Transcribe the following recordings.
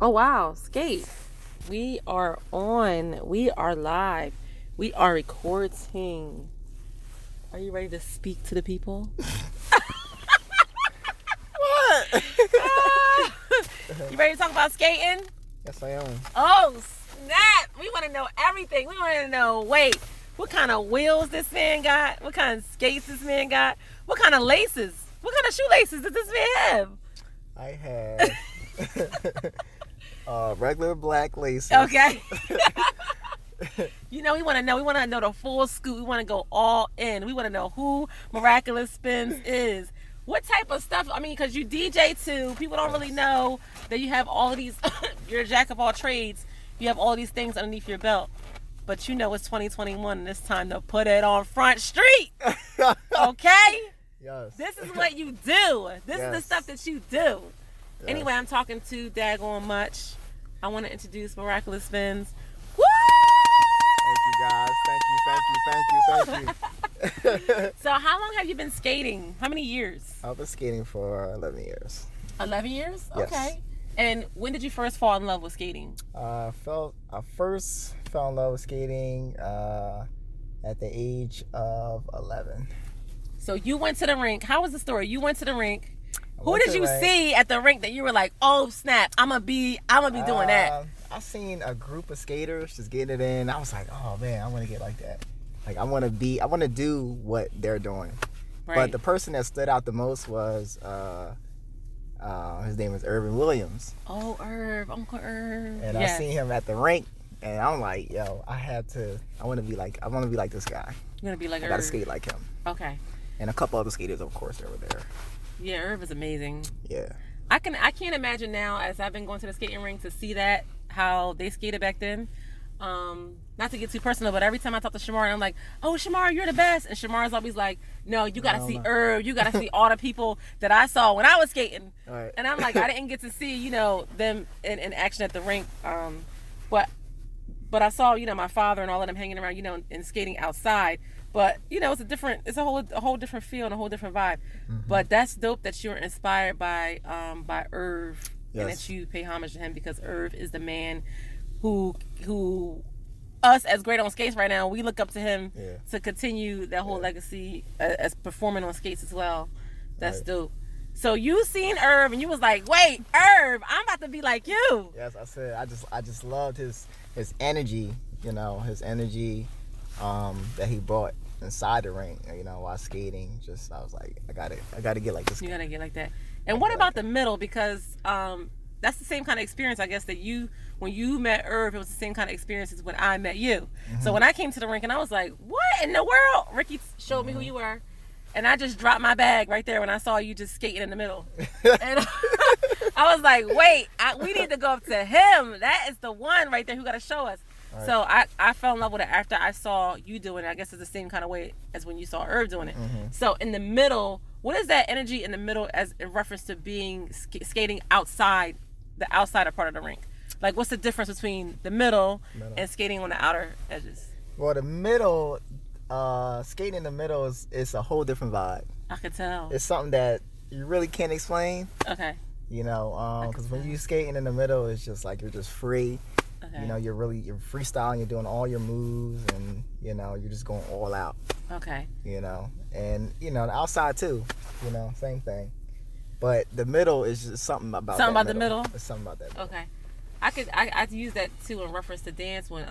Oh wow, skate. We are on. We are live. We are recording. Are you ready to speak to the people? What? You ready to talk about skating? Yes, I am. Oh snap! We want to know everything. We want to know. Wait, what kind of wheels this man got? What kind of skates this man got? What kind of laces? What kind of shoelaces does this man have? I have regular black laces. Okay. You know, we want to know. We want to know the full scoop. We want to go all in. We want to know who Miraculous Spinz is. What type of stuff? I mean, because you DJ too. People don't really know that you have all of these. You're a jack of all trades. You have all these things underneath your belt. But you know it's 2021 and it's time to put it on Front Street. Okay? Yes. This is what you do. This is the Yes. stuff that you do. Yes. Anyway, I'm talking to Daggone Much. I want to introduce Miraculous Spinz. Woo! Thank you, guys. Thank you. So how long have you been skating? How many years? I've been skating for 11 years. 11 years? Yes. Okay. And when did you first fall in love with skating? I first fell in love with skating at the age of 11. So you went to the rink. How was the story? You went to the rink. Who went did to you the rink. see at the rink that you were like, oh snap, I'm gonna be doing that? I seen a group of skaters just getting it in. I was like, oh man, I want to get like that. Like I want to do what they're doing. Right. But the person that stood out the most was his name is Irvin Williams. Oh, Uncle Irv. And Yes. I seen him at the rink, and I'm like, yo, I want to be like this guy. You're gonna be like I Irv. gotta skate like him. Okay. And a couple other skaters, of course, that were there. Yeah, Irv is amazing. Yeah. I can't imagine now, as I've been going to the skating rink, to see that how they skated back then. Not to get too personal, but every time I talk to Shamar, I'm like, "Oh, Shamar, you're the best," and Shamar's always like, "No, you gotta see Irv. You gotta see all the people that I saw when I was skating." All right. And I'm like, I didn't get to see, them in action at the rink. But I saw, my father and all of them hanging around, and skating outside. But it's a whole different feel and a whole different vibe. Mm-hmm. But that's dope that you're inspired by Irv, and Yes. that you pay homage to him, because Irv is the man who us as great on skates right now, we look up to him to continue that whole legacy as performing on skates as well. That's Right. dope. So you seen Irv and you was like, wait, Irv, I'm about to be like you. Yes, I said I just loved his energy. His energy that he brought inside the ring. While skating. Just I was like, I gotta get like this You guy. gotta get like that. And what about the middle? Because that's the same kind of experience, I guess, that when you met Irv, it was the same kind of experience as when I met you. Mm-hmm. So when I came to the rink and I was like, what in the world? Ricky showed me who you were. And I just dropped my bag right there when I saw you just skating in the middle. And I was like, wait, we need to go up to him. That is the one right there who got to show us. Right. So I fell in love with it after I saw you doing it. I guess it's the same kind of way as when you saw Irv doing it. Mm-hmm. So in the middle, what is that energy in the middle as in reference to being skating outside, the outsider part of the rink? Like, what's the difference between the middle and skating on the outer edges? Well, the middle, skating in the middle is a whole different vibe. I could tell. It's something that you really can't explain. Okay. Because when you skating in the middle, it's just like you're just free. Okay. You're freestyling. You're doing all your moves, and you're just going all out. Okay. And the outside too. Same thing. But the middle is just something about the middle. It's something about that. Middle. Okay. I use that too in reference to dance when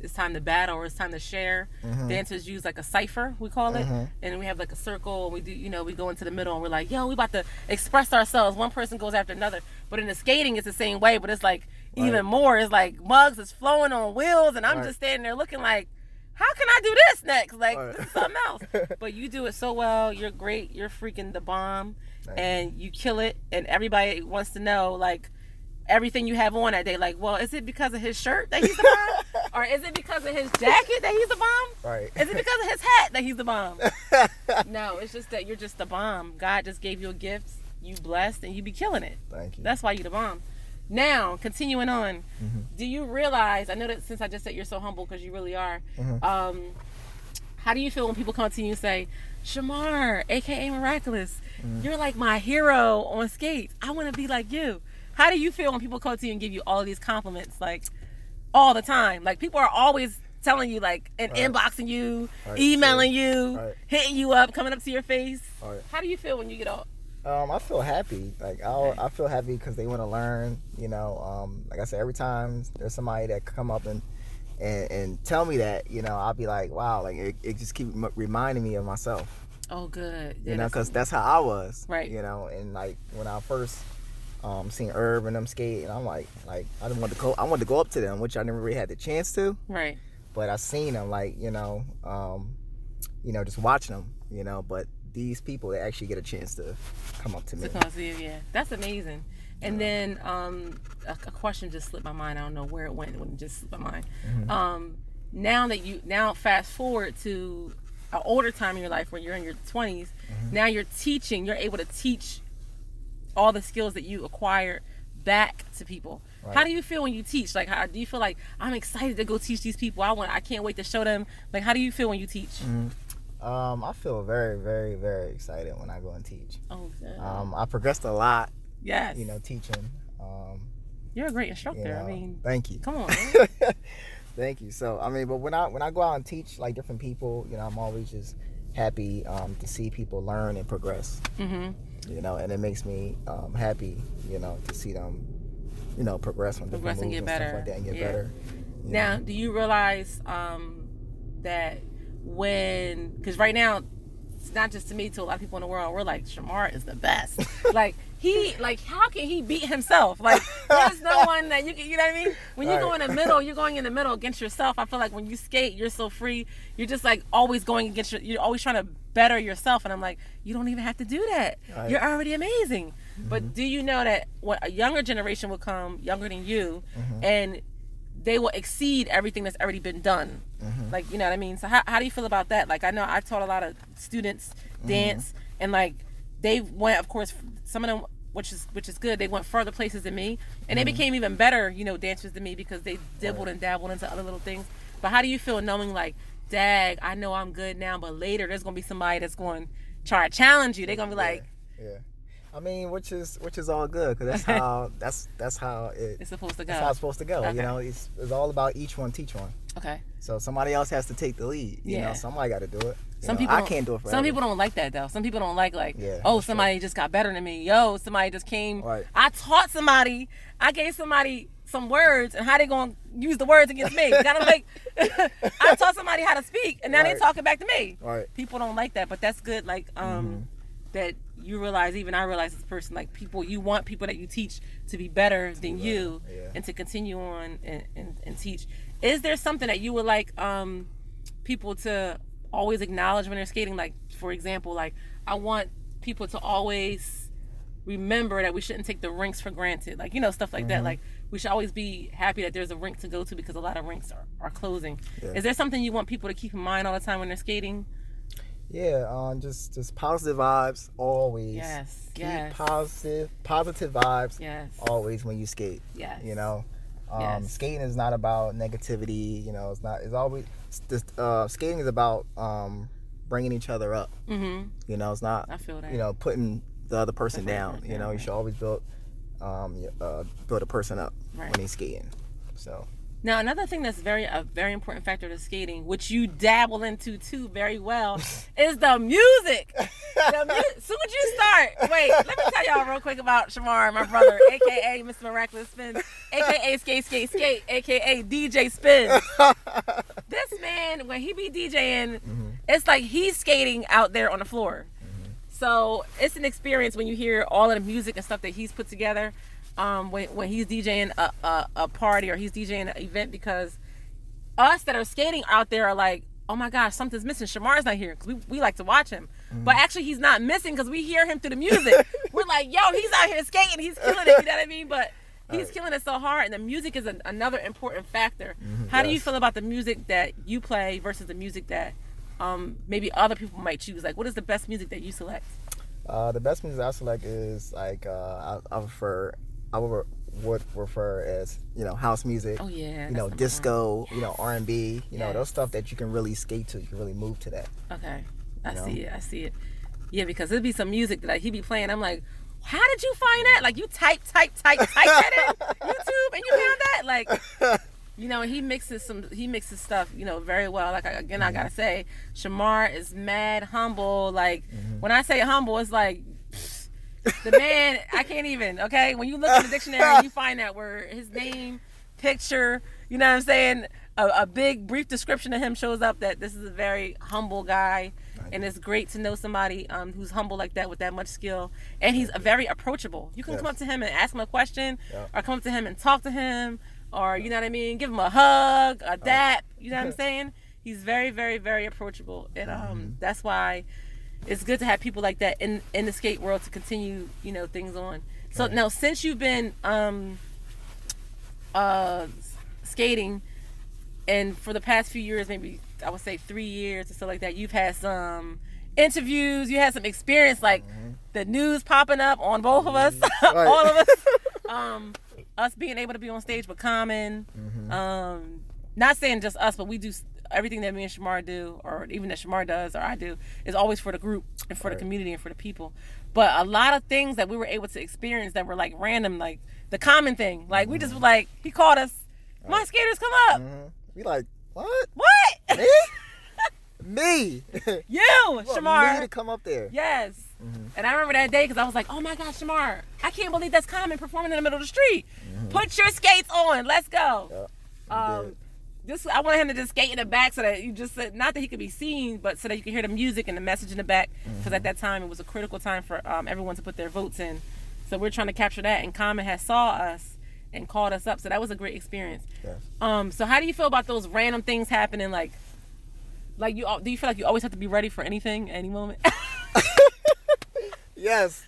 it's time to battle or it's time to share. Mm-hmm. Dancers use like a cipher, we call it, Mm-hmm. and we have like a circle. And we do, we go into the middle and we're like, yo, we about to express ourselves. One person goes after another. But in the skating, it's the same way, but it's like even more. It's like mugs is flowing on wheels, and I'm just standing there looking like, how can I do this next? Like this is something else. But you do it so well. You're great. You're freaking the bomb, and you kill it. And everybody wants to know like everything you have on that day. Like, well, is it because of his shirt that he's the bomb? Or is it because of his jacket that he's the bomb? Right. Is it because of his hat that he's the bomb? No, it's just that you're just the bomb. God just gave you a gift. You blessed, and you be killing it. Thank you. That's why you the bomb. Now, continuing on, Mm-hmm. do you realize, I know that since I just said you're so humble, because you really are, Mm-hmm. how do you feel when people come to you and say, Shamar, aka Miraculous, you're like my hero on skates. I want to be like you. how do you feel when people come to you and give you all of these compliments, like, all the time? Like, people are always telling you, like, and inboxing you, emailing you, hitting you up, coming up to your face. How do you feel when you get all? I feel happy. Like, I feel happy because they want to learn. You know, like I said, every time there's somebody that come up and tell me that, you know, I'll be like, wow, like it just keeps reminding me of myself. Oh, good. You know, because that's how I was. Right. You know, and like when I first seen Herb and them skate, and I'm like I didn't want to go. I wanted to go up to them, which I never really had the chance to. Right. But I seen them, like, you know, just watching them, you know. But these people, they actually get a chance to come up to me. To come see you, yeah. That's amazing. And then a question just slipped my mind. I don't know where it went. It just slipped my mind. Now fast forward to an older time in your life when you're in your 20s. Now you're teaching. You're able to teach all the skills that you acquired back to people. Right. How do you feel when you teach? Like, how do you feel like, I'm excited to go teach these people? I can't wait to show them. Like, how do you feel when you teach? I feel very, very, very excited when I go and teach. Oh, good. I progressed a lot. Yes. You know, teaching. You're a great instructor. You know, I mean, thank you. Come on, man. Thank you. So, I mean, but when I go out and teach like different people, you know, I'm always just happy to see people learn and progress. You know, and it makes me happy, you know, to see them, you know, progress on different moves and stuff like that and get better. Now, do you realize that because right now, it's not just to me, to a lot of people in the world, we're like, Shamar is the best. How can he beat himself? Like, there's no one that you can, you know what I mean? When you go in the middle, you're going in the middle against yourself. I feel like when you skate, you're so free. You're just like always going against you're always trying to better yourself. And I'm like, you don't even have to do that. You're already amazing. But do you know that when a younger generation will come, younger than you, and they will exceed everything that's already been done. Like, you know what I mean? So how do you feel about that? Like, I know I've taught a lot of students dance, and like they went, of course, some of them, which is good, they went further places than me, and they became even better, you know, dancers than me because they dibbled and dabbled into other little things. But how do you feel knowing, like, dag, I know I'm good now, but later there's gonna be somebody that's going to try to challenge you. They're gonna be like, I mean, which is all good, because that's how it's supposed to go. That's how it's supposed to go. Okay. You know, it's all about each one teach one. Okay. So somebody else has to take the lead. You know, somebody got to do it. I can't do it forever. Some people don't like that though. Some people don't like somebody just got better than me. Somebody just came. Right. I taught somebody. I gave somebody some words, and how they gonna use the words against me? Gotta like, I taught somebody how to speak, and now they talking back to me. Right. People don't like that, but that's good. Like, that you realize, even I realize as a person, like, you want people that you teach to be better than you, and to continue on and teach. Is there something that you would like people to always acknowledge when they're skating? Like, for example, like, I want people to always remember that we shouldn't take the rinks for granted. Like, you know, stuff like that. Like, we should always be happy that there's a rink to go to, because a lot of rinks are closing. Is there something you want people to keep in mind all the time when they're skating? Yeah, just positive vibes always. Yes. Keep positive vibes. Yes. Always when you skate. Yes. You know, skating is not about negativity. You know, it's always skating is about bringing each other up. You know, it's not. I feel that. You know, putting the other person down. You know, you should always build a person up when he's skating. So. Now, another thing that's a very important factor to skating, which you dabble into too very well, is the music. Soon as you start, wait, let me tell y'all real quick about Shamar, my brother, aka Mr. Miraculous Spinz, aka Skate, aka DJ Spinz. This man, when he be DJing, it's like he's skating out there on the floor. So it's an experience when you hear all of the music and stuff that he's put together. When he's DJing a party or he's DJing an event, because us that are skating out there are like, oh my gosh, something's missing. Shamar's not here, because we like to watch him. But actually he's not missing, because we hear him through the music. We're like, yo, he's out here skating, he's killing it, you know what I mean? But he's killing it so hard, and the music is another important factor. How do you feel about the music that you play versus the music that maybe other people might choose? Like, what is the best music that you select? The best music I select is like I would refer as, you know, house music. Oh yeah. You know, disco. You know, R&B. You know, those stuff that you can really skate to. You can really move to that. Okay, I see it. Yeah, because there'd be some music that he be playing. I'm like, how did you find that? Like, you type that in YouTube and you found that? Like, you know, he mixes stuff, you know, very well. Like, again, I gotta say, Shamar is mad humble. Like, when I say humble, it's like, the man, I can't even, okay? When you look in the dictionary, you find that word, his name, picture, you know what I'm saying? A big, brief description of him shows up that this is a very humble guy. And it's great to know somebody who's humble like that with that much skill. And he's very approachable. You can come up to him and ask him a question, or come up to him and talk to him, or, you know what I mean, give him a hug, a dap, you know what I'm saying? He's very, very, very approachable. And that's why it's good to have people like that in the skate world to continue, you know, things on. So now, since you've been skating, and for the past few years, maybe I would say 3 years or so like that, you've had some interviews, you had some experience, like the news popping up on both of us, all of us, us being able to be on stage with Common, not saying just us, but we do everything that me and Shamar do, or even that Shamar does, or I do, is always for the group and for the community and for the people. But a lot of things that we were able to experience that were like random, like the Common thing, like we just were like, he called us, my skaters come up. We like, what? What? Me? Me. You, Shamar. Me to come up there. Yes. And I remember that day because I was like, oh my gosh, Shamar, I can't believe that's Common performing in the middle of the street. Put your skates on. Let's go. I wanted him to just skate in the back so that you just said, not that he could be seen, but so that you could hear the music and the message in the back. Because at that time, it was a critical time for everyone to put their votes in. So we're trying to capture that. And Common has saw us and called us up. So that was a great experience. Yes. So how do you feel about those random things happening? Like do you feel like you always have to be ready for anything, any moment? Yes.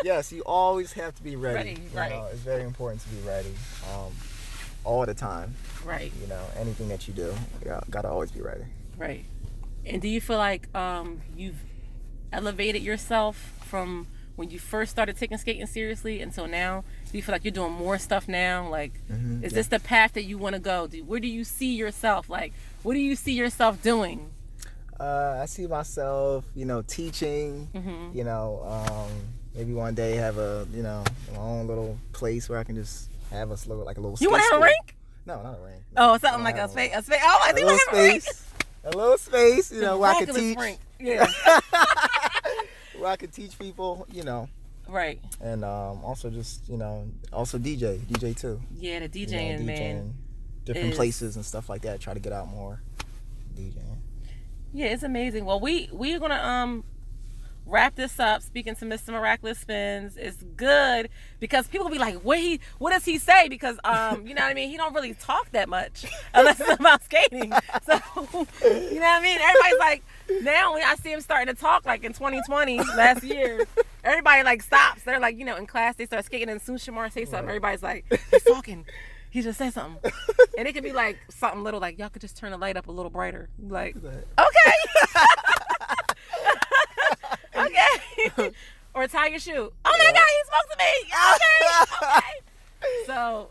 Yes, you always have to be ready. Right. You know, it's very important to be ready all the time. Right. You know, anything that you do, you gotta always be ready. Right. And do you feel like you've elevated yourself from when you first started taking skating seriously until now? Do you feel like you're doing more stuff now? Like, is this the path that you want to go? Where do you see yourself? Like, what do you see yourself doing? I see myself, you know, teaching, you know, maybe one day have my own little place where I can just have a little You want to have a rink? No, not a rink. Oh, something like a space. Oh, I think we have a rink. A little space, you know, where I can teach. Rink. Yeah. Where I can teach people, you know. Right. And also just, you know, also DJ too. Yeah, the DJing, man. Different places and stuff like that. Try to get out more DJing. Yeah, it's amazing. Well, we're gonna wrap this up. Speaking to Mr. Miraculous Spinz, it's good because people will be like, what does he say? Because you know what I mean, he don't really talk that much unless it's about skating. So you know what I mean? Everybody's like, now when I see him starting to talk, like in 2020 last year, everybody like stops. They're like, you know, in class they start skating, and as soon as Shamar says something, everybody's like, he's talking. He just said something. And it could be like something little, like, y'all could just turn the light up a little brighter. Like, okay. Okay. Or tie your shoe. Oh my God, he spoke to me. Okay. So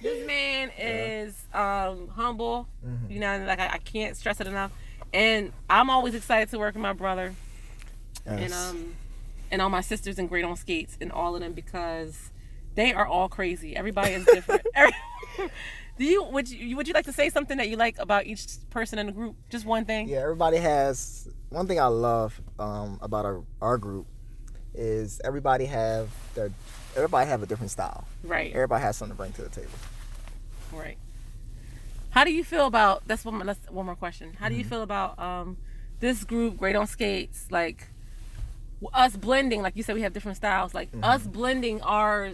this man is humble. You know, like I can't stress it enough. And I'm always excited to work with my brother. Yes. And all my sisters in Great on Skates and all of them, because they are all crazy. Everybody is different. Would you like to say something that you like about each person in the group? Just one thing? Yeah, everybody has one thing I love about our group is everybody have a different style. Right. Everybody has something to bring to the table. Right. How do you feel about that's one more question. How do you feel about this group, Great on Skates, like us blending, like you said, we have different styles, like us blending our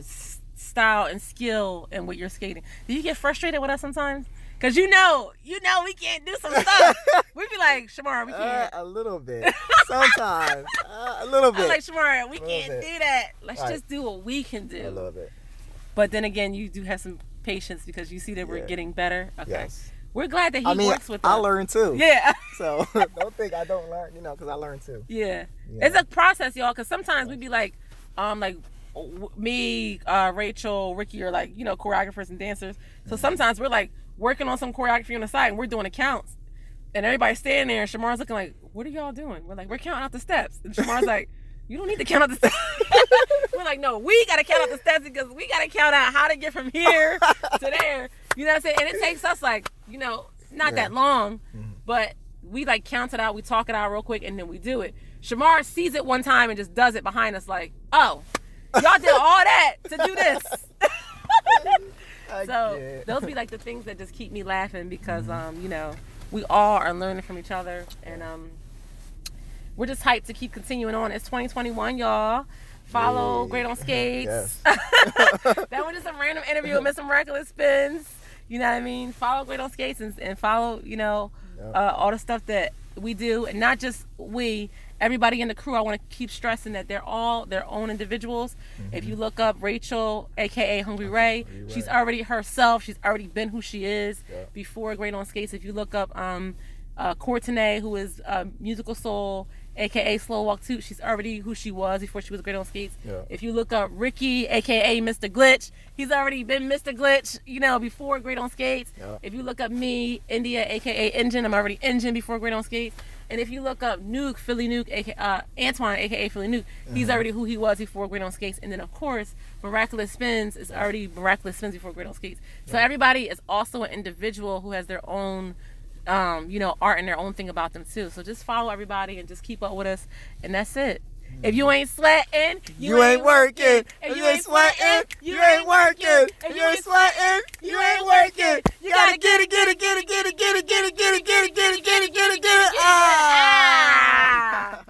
style and skill and what you're skating? Do you get frustrated with us sometimes? Because you know we can't do some stuff. We be like, Shamar, we can't. A little bit. Sometimes. A little bit. I'm like, Shamar, we can't do that. Let's just do what we can do. A little bit. But then again, you do have some patience because you see that we're getting better. Okay. Yes. We're glad that he works with us. I learn too. Yeah. So don't think I don't learn, because I learn too. Yeah. It's a process, y'all, because sometimes we be like me, Rachel, Ricky are like, choreographers and dancers. So sometimes we're like working on some choreography on the side and we're doing accounts. And everybody's standing there and Shamar's looking like, what are y'all doing? We're like, we're counting out the steps. And Shamar's like, You don't need to count out the steps. We're like, no, we got to count out the steps because we got to count out how to get from here to there. You know what I'm saying? And it takes us like, you know, not that long, but we like count it out. We talk it out real quick and then we do it. Shamars sees it one time and just does it behind us like, oh, y'all did all that to do this. So those be like the things that just keep me laughing because, you know, we all are learning from each other. And we're just hyped to keep continuing on. It's 2021, y'all. Follow Great on Skates. Yes. That was just a random interview with Mr. Miraculous Spinz. You know what I mean? Follow Great on Skates and follow, you know, all the stuff that we do. And not just we, everybody in the crew, I want to keep stressing that they're all their own individuals. If you look up Rachel, a.k.a. Hungry Ray, she's already herself. She's already been who she is before Great on Skates. If you look up Courtenay, who is Musical Soul, a.k.a. Slow Walk Toot, she's already who she was before she was Great on Skates. If you look up Ricky, a.k.a. Mr. Glitch, he's already been Mr. Glitch, you know, before Great on Skates. If you look up me, India, a.k.a. Engine, I'm already Engine before Great on Skates. And if you look up Nuke, Philly Nuke, Antoine, a.k.a. Philly Nuke, he's already who he was before Great on Skates. And then, of course, Miraculous Spinz is already Miraculous Spinz before Great on Skates. So everybody is also an individual who has their own you know, art and their own thing about them too. So just follow everybody and just keep up with us, and that's it. If you ain't sweating, you ain't working. If you ain't sweating, you ain't working. If you ain't sweating, you ain't working. You gotta get it, get it, get it, get it, get it, get it, get it, get it, get it, get it, get it, get it. Ah!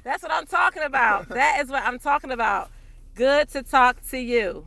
That's what I'm talking about. That is what I'm talking about. Good to talk to you.